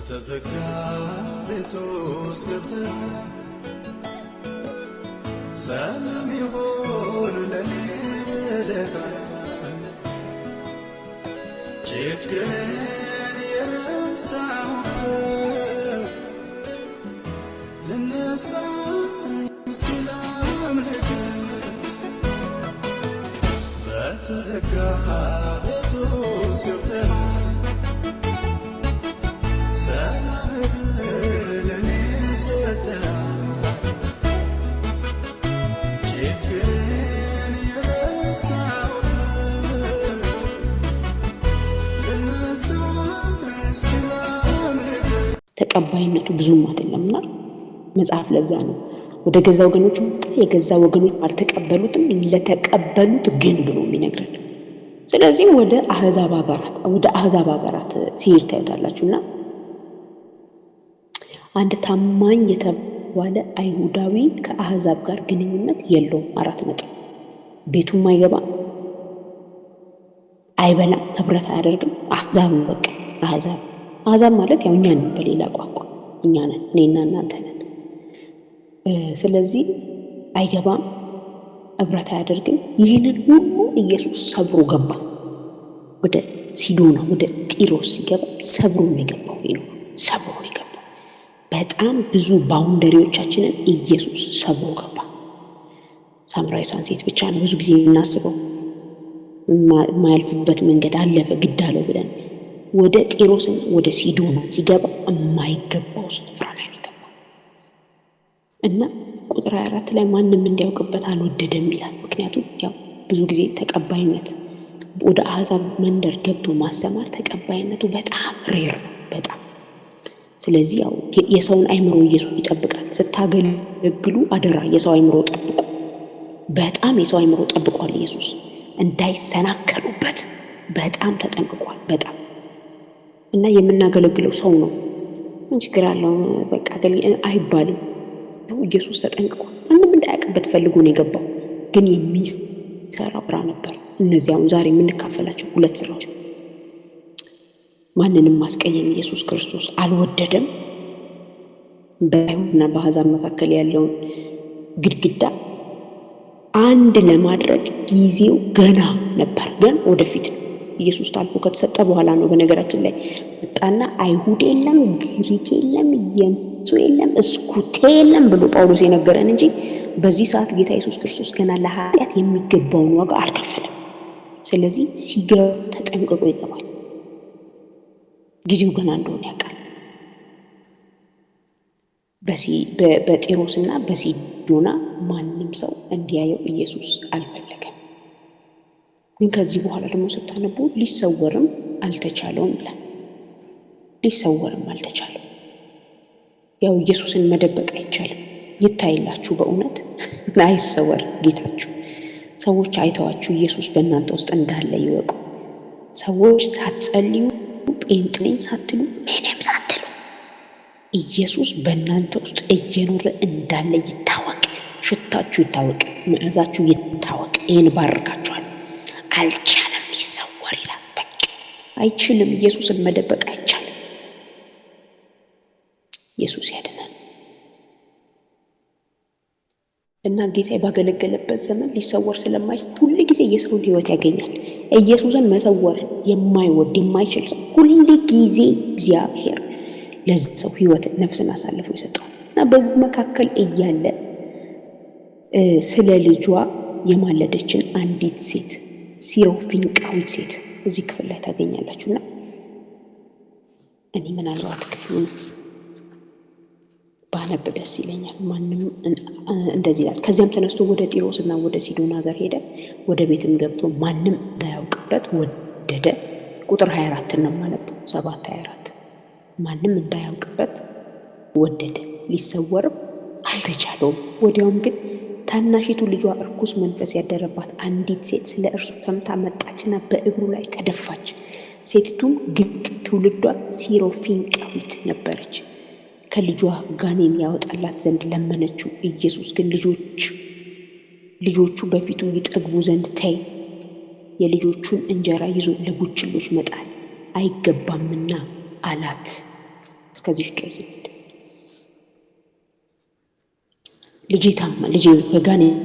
በተዘጋ ቤት ውስጥ ገብተህ ሰላም ይሁን ለኔ ብለሃል። ችግሬን የረሳሁበት ልነሳ እስኪ ላምልክህ በተዘጋ ቤት ውስጥ ገብተህ ተቀባይነቱ ብዙም አይደለምና መጽሐፍ ለዛ ነው ወደ ገዛ ወገኖቹ የገዛ ወገኖች አልተቀበሉትም ለተቀበሉት ግን ብሎ የሚነግረን። ስለዚህ ወደ አህዛብ ሀገራት ሲሄድ ታዩታላችሁና አንድ ታማኝ የተባለ አይሁዳዊ ከአህዛብ ጋር ግንኙነት የለውም። 4 ነጥብ። ቤቱም አይገባም፣ አይበላም፣ ህብረት አያደርግም። አህዛብ በቃ አህዛብ ማለት ያው እኛ ነን፣ በሌላ ቋንቋ እኛ ነን፣ እኔና እናንተ ነን። ስለዚህ አይገባም፣ ህብረት አያደርግም። ይህንን ሁሉ ኢየሱስ ሰብሮ ገባ። ወደ ሲዶና ወደ ጢሮስ ሲገባ ሰብሮ ነው የገባው። ሰብሮ ነው የገባው። በጣም ብዙ ባውንደሪዎቻችንን ኢየሱስ ሰብሮ ገባ። ሳምራዊቷን ሴት ብቻ ነው ብዙ ጊዜ የምናስበው፣ የማያልፍበት መንገድ አለፈ ግድ አለው ብለን። ወደ ጢሮስና ወደ ሲዶና ሲገባ የማይገባው ስፍራ ላይ ነው የገባው እና ቁጥር 24 ላይ ማንም እንዲያውቅበት አልወደደም ይላል። ምክንያቱም ያው ብዙ ጊዜ ተቀባይነት ወደ አህዛብ መንደር ገብቶ ማስተማር ተቀባይነቱ በጣም ሬር ነው በጣም። ስለዚህ ያው የሰውን አይምሮ ኢየሱስ ይጠብቃል። ስታገለግሉ አደራ የሰው አይምሮ ጠብቁ። በጣም የሰው አይምሮ ጠብቋል ኢየሱስ፣ እንዳይሰናከሉበት በጣም ተጠንቅቋል በጣም። እና የምናገለግለው ሰው ነው ምን ችግር አለው በቃ አይባልም። ኢየሱስ ተጠንቅቋል። ማንም እንዳያውቅበት ፈልጎ ነው የገባው፣ ግን የሚሰራው ስራ ነበር። እነዚያውን ዛሬ የምንካፈላቸው 2 ስራዎች። ማንንም ማስቀየም ኢየሱስ ክርስቶስ አልወደደም። በአይሁድና በአሕዛብ መካከል ያለውን ግድግዳ አንድ ለማድረግ ጊዜው ገና ነበር፣ ግን ወደፊት ነው። ኢየሱስ ታልፎ ከተሰጠ በኋላ ነው። በነገራችን ላይ መጣና አይሁድ የለም፣ ግሪክ የለም፣ የንሱ የለም፣ እስኩቴ የለም ብሎ ጳውሎስ የነገረን እንጂ በዚህ ሰዓት ጌታ ኢየሱስ ክርስቶስ ገና ለኃጢአት የሚገባውን ዋጋ አልከፈለም። ስለዚህ ሲገባ ተጠንቅቆ ይገባል። ጊዜው ገና እንደሆነ ያውቃል። በጢሮስና በሲዶና ማንም ሰው እንዲያየው ኢየሱስ አልፈለገም። ግን ከዚህ በኋላ ደግሞ ስታነቡ ሊሰወርም አልተቻለውም ይላል። ሊሰወርም አልተቻለው። ያው ኢየሱስን መደበቅ አይቻልም። ይታይላችሁ፣ በእውነት አይሰወር ጌታችሁ። ሰዎች አይተዋችሁ ኢየሱስ በእናንተ ውስጥ እንዳለ ይወቁ። ሰዎች ሳትጸልዩ ጴንጤ ነኝ ሳትሉ ምንም ሳትሉ ኢየሱስ በእናንተ ውስጥ እየኖረ እንዳለ ይታወቅ። ሽታችሁ ይታወቅ፣ መዓዛችሁ ይታወቅ። ይህን ባርካችኋል። አልቻለም ሊሰወር ይላል። በቃ አይችልም። ኢየሱስን መደበቅ አይቻልም። ኢየሱስ ያድናል። እና ጌታ ባገለገለበት ዘመን ሊሰወር ስለማይችል ሁሉ ጊዜ የሰውን ሕይወት ያገኛል። ኢየሱስን መሰወርን የማይወድ የማይችል ሰው ሁሉ ጊዜ እግዚአብሔር ለዚህ ሰው ሕይወትን ነፍስን አሳልፎ ይሰጠው እና በዚህ መካከል እያለ ስለ ልጇ የማለደችን አንዲት ሴት ሲሮፊንቃዊት ሴት እዚህ ክፍል ላይ ታገኛላችሁና እኔ ምናልባት ክፍሉን ባነብ ደስ ይለኛል። ማንም እንደዚህ ይላል። ከዚያም ተነስቶ ወደ ጢሮስና ወደ ሲዶና ሀገር ሄደ። ወደ ቤትም ገብቶ ማንም እንዳያውቅበት ወደደ። ቁጥር 24 ነው ማለት 7:24 ማንም እንዳያውቅበት ወደደ፣ ሊሰወርም አልተቻለውም። ወዲያውም ግን ታናሺቱ ልጇ እርኩስ መንፈስ ያደረባት አንዲት ሴት ስለ እርሱ ሰምታ መጣችና በእግሩ ላይ ተደፋች። ሴቲቱም ግሪክ፣ ትውልዷ ሲሮፊንቃዊት ነበረች። ከልጇ ጋኔን ያወጣላት ዘንድ ለመነችው። ኢየሱስ ግን ልጆቹ በፊቱ ይጠግቡ ዘንድ ተይ፣ የልጆቹን እንጀራ ይዞ ለቡችሎች መጣል አይገባምና አላት። እስከዚህ ድረስ ልጄ በጋኔል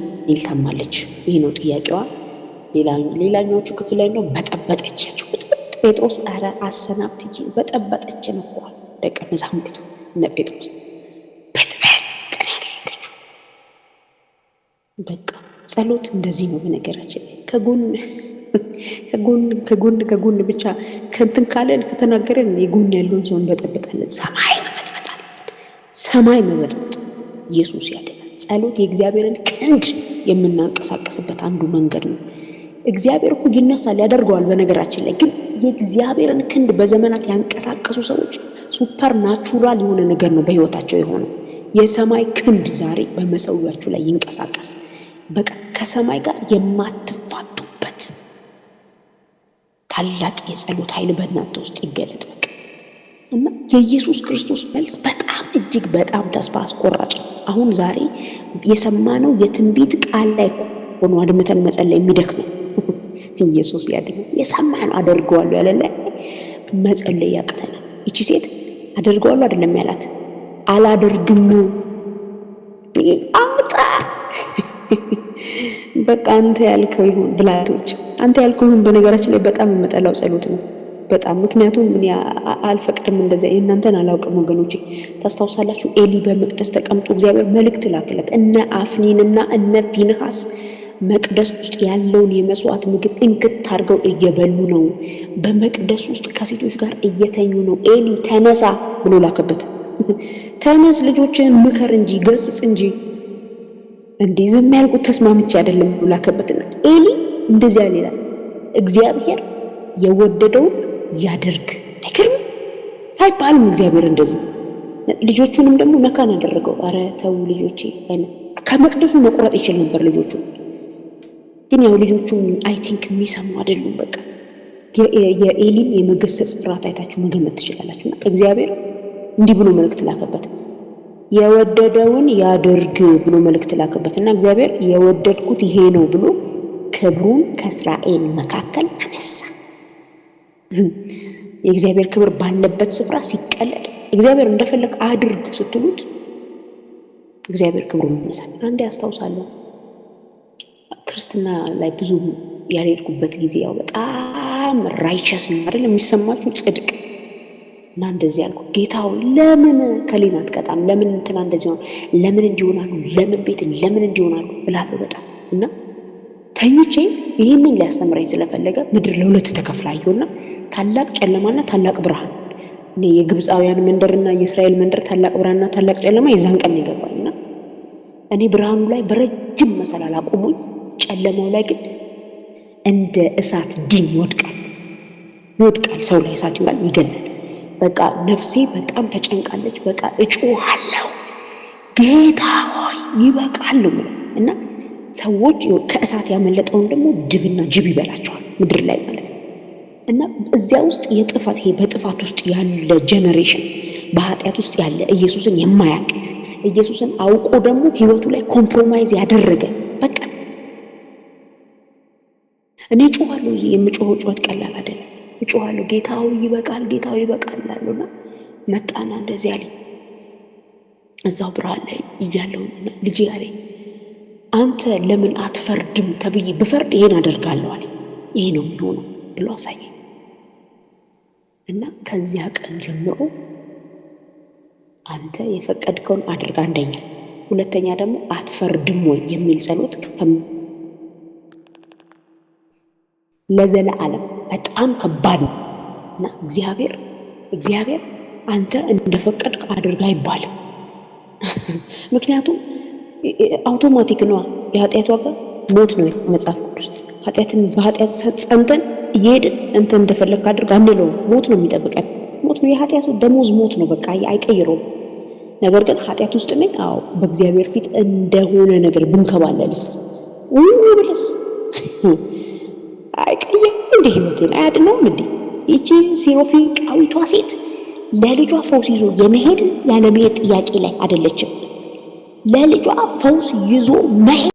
ታማለች። ይሄ ነው ጥያቄዋ። ሌላኛዎቹ ክፍል ላይ ነው በጠበጠቻቸው። ጴጥሮስ ኧረ አሰናብትጂ በጠበጠችን እኮ ደቀ መዛሙርቱ እነ ጴጥሮስ በጥበጥ ያደረገችው። በቃ ጸሎት እንደዚህ ነው። በነገራችን ላይ ከጎን ብቻ ከንትን ካለን ከተናገረን የጎን ያለውን ሰው እንበጠብጣለን። ሰማይ መበጥበጥ ኢየሱስ ያድናል። ጸሎት የእግዚአብሔርን ክንድ የምናንቀሳቀስበት አንዱ መንገድ ነው። እግዚአብሔር እኮ ይነሳል ያደርገዋል። በነገራችን ላይ ግን የእግዚአብሔርን ክንድ በዘመናት ያንቀሳቀሱ ሰዎች ሱፐር ናቹራል የሆነ ነገር ነው በህይወታቸው የሆነው። የሰማይ ክንድ ዛሬ በመሰዊያችሁ ላይ ይንቀሳቀስ። በቃ ከሰማይ ጋር የማትፋቱበት ታላቅ የጸሎት ኃይል በእናንተ ውስጥ ይገለጥ። በቃ እና የኢየሱስ ክርስቶስ መልስ በጣም እጅግ በጣም ተስፋ አስቆራጭ ነው። አሁን ዛሬ የሰማነው የትንቢት ቃል ላይ ሆኖ አድምተን መጸለይ የሚደክመን ኢየሱስ ያድነው። የሰማነው አደርገዋለሁ ያለ ላይ መጸለይ ያቅተናል። እቺ ሴት አደርገዋለሁ አይደለም ያላት፣ አላደርግም አምጣ በቃ አንተ ያልከው ይሁን ብላቶች፣ አንተ ያልከው ይሁን። በነገራችን ላይ በጣም የምጠላው ጸሎት ነው በጣም። ምክንያቱም ምን አልፈቅድም እንደዛ። የእናንተን አላውቅም ወገኖቼ። ታስታውሳላችሁ ኤሊ በመቅደስ ተቀምጦ እግዚአብሔር መልእክት ላከለት። እነ አፍኒንና እነ ፊንሐስ መቅደስ ውስጥ ያለውን የመስዋዕት ምግብ እንክት አድርገው እየበሉ ነው። በመቅደስ ውስጥ ከሴቶች ጋር እየተኙ ነው። ኤሊ ተነሳ ብሎ ላከበት። ተነስ ልጆችን ምከር እንጂ ገስጽ እንጂ እንዴ ዝም ያልኩት ተስማምቼ አይደለም ብሎ ላከበትና ኤሊ እንደዚህ ያለ ይላል እግዚአብሔር የወደደውን ያደርግ። አይገርም? አይባልም እግዚአብሔር እንደዚህ። ልጆቹንም ደግሞ ነካን አደረገው። አረ ተው ልጆቼ አይነ ከመቅደሱ መቆረጥ ይችል ነበር ልጆቹ። ግን ያው ልጆቹ አይ ቲንክ የሚሰሙ አይደሉም። በቃ የኤሊን የመገሰጽ ፍርሃት አይታችሁ መገመት ትችላላችሁ። እግዚአብሔር እንዲህ ብሎ መልእክት ላከበት፣ የወደደውን ያደርግ ብሎ መልእክት ላከበትና እግዚአብሔር የወደድኩት ይሄ ነው ብሎ ክብሩን ከእስራኤል መካከል አነሳ። የእግዚአብሔር ክብር ባለበት ስፍራ ሲቀለድ እግዚአብሔር እንደፈለግ አድርግ ስትሉት እግዚአብሔር ክብሩን ያነሳል። አንዴ አስታውሳለሁ ክርስትና ላይ ብዙ ያልሄድኩበት ጊዜ ያው በጣም ራይቸስ ነው አይደል የሚሰማችሁ ጽድቅ እና እንደዚህ ያልኩ ጌታው ለምን ከሌና አትቀጣም? ለምን እንትና እንደዚህ ነው? ለምን እንዲሆናሉ? ለምን ቤት ለምን እንዲሆናሉ እላለሁ በጣም እና ተኝቼ ይህንን ሊያስተምረኝ ስለፈለገ ምድር ለሁለት ተከፍላ አየሁና ታላቅ ጨለማና ታላቅ ብርሃን። እኔ የግብፃውያን መንደርና የእስራኤል መንደር ታላቅ ብርሃንና ታላቅ ጨለማ የዛን ቀን ይገባኝና እኔ ብርሃኑ ላይ በረጅም መሰላል አቆሙኝ፣ ጨለማው ላይ ግን እንደ እሳት ዲን ይወድቃል። ሰው ላይ እሳት ይወድቃል፣ ይገላል። በቃ ነፍሴ በጣም ተጨንቃለች። በቃ እጮሃለሁ ጌታ ሆይ ይበቃል እና ሰዎች ከእሳት ያመለጠውን ደግሞ ድብና ጅብ ይበላቸዋል ምድር ላይ ማለት ነው። እና እዚያ ውስጥ የጥፋት ይሄ በጥፋት ውስጥ ያለ ጄኔሬሽን በኃጢአት ውስጥ ያለ ኢየሱስን የማያውቅ ኢየሱስን አውቆ ደግሞ ህይወቱ ላይ ኮምፕሮማይዝ ያደረገ በቃ እኔ ጮሃለሁ። እዚህ የምጮኸው ጩኸት ቀላል አይደለም። እጮሃለሁ ጌታው ይበቃል አለና መጣና እንደዚህ አለኝ። እዛው ብርሃን ላይ እያለሁና ልጄ አለኝ አንተ ለምን አትፈርድም ተብዬ ብፈርድ ይሄን አደርጋለሁ አለኝ። ይሄ ነው የሚሆነው ብሎ አሳየኝ። እና ከዚያ ቀን ጀምሮ አንተ የፈቀድከውን አድርግ አንደኛ፣ ሁለተኛ ደግሞ አትፈርድም ወይ የሚል ጸሎት ለዘለዓለም በጣም ከባድ ነው። እና እግዚአብሔር አንተ እንደፈቀድክ አድርግ አይባልም። ምክንያቱም አውቶማቲክ ነው። የኃጢአት ዋጋ ሞት ነው መጽሐፍ ቅዱስ። በኃጢአት ጸንተን እየሄድን እንተ እንደፈለግክ አድርግ አንለውም። ሞት ነው የሚጠብቀን። ሞት ነው የኃጢአት ደሞዝ ሞት ነው። በቃ አይቀይረውም። ነገር ግን ኃጢአት ውስጥ ነኝ። አዎ በእግዚአብሔር ፊት እንደሆነ ነገር ብንከባለልስ ብልስ አይቀይርም እንደ ህይወቴን አያድነውም እንዴ? ይቺ ሲሮፊቃዊቷ ሴት ለልጇ ፈውስ ይዞ የመሄድ ያለመሄድ ጥያቄ ላይ አይደለችም። ለልጇ ፈውስ ይዞ መሄድ